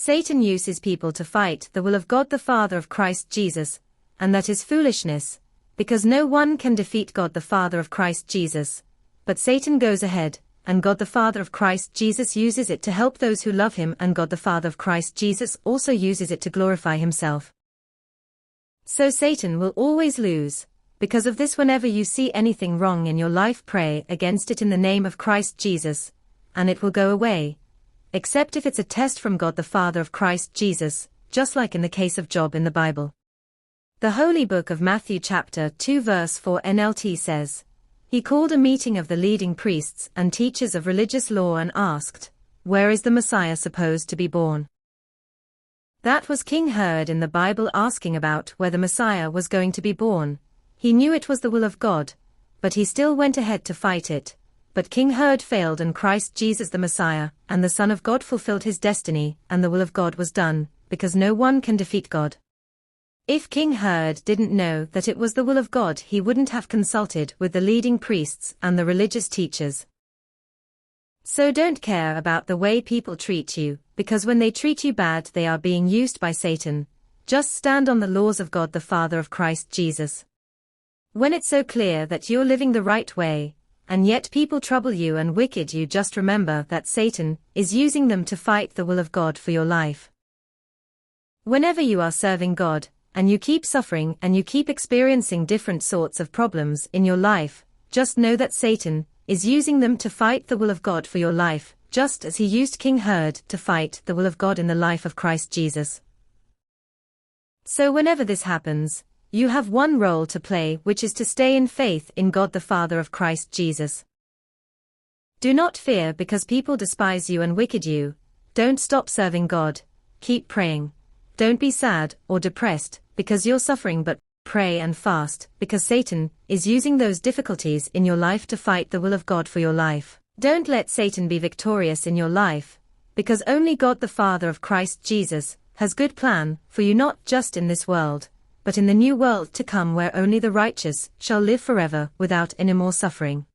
Satan uses people to fight the will of God the Father of Christ Jesus, and that is foolishness, because no one can defeat God the Father of Christ Jesus. But Satan goes ahead, and God the Father of Christ Jesus uses it to help those who love him, and God the Father of Christ Jesus also uses it to glorify himself. So Satan will always lose. Because of this, whenever you see anything wrong in your life, pray against it in the name of Christ Jesus, and it will go away. Except if it's a test from God the Father of Christ Jesus, just like in the case of Job in the Bible. The Holy Book of Matthew chapter 2 verse 4 NLT says, "He called a meeting of the leading priests and teachers of religious law and asked, 'Where is the Messiah supposed to be born?'" That was King Herod in the Bible asking about where the Messiah was going to be born. He knew it was the will of God, but he still went ahead to fight it. But King Herod failed, and Christ Jesus the Messiah, and the Son of God, fulfilled his destiny, and the will of God was done, because no one can defeat God. If King Herod didn't know that it was the will of God, he wouldn't have consulted with the leading priests and the religious teachers. So don't care about the way people treat you, because when they treat you bad, they are being used by Satan. Just stand on the laws of God the Father of Christ Jesus. When it's so clear that you're living the right way, and yet people trouble you and wicked you, just remember that Satan is using them to fight the will of God for your life. Whenever you are serving God, and you keep suffering and you keep experiencing different sorts of problems in your life, just know that Satan is using them to fight the will of God for your life, just as he used King Herod to fight the will of God in the life of Christ Jesus. So whenever this happens, you have one role to play, which is to stay in faith in God the Father of Christ Jesus. Do not fear because people despise you and wicked you. Don't stop serving God. Keep praying. Don't be sad or depressed because you're suffering, but pray and fast, because Satan is using those difficulties in your life to fight the will of God for your life. Don't let Satan be victorious in your life, because only God the Father of Christ Jesus has good plan for you, not just in this world, but in the new world to come, where only the righteous shall live forever without any more suffering.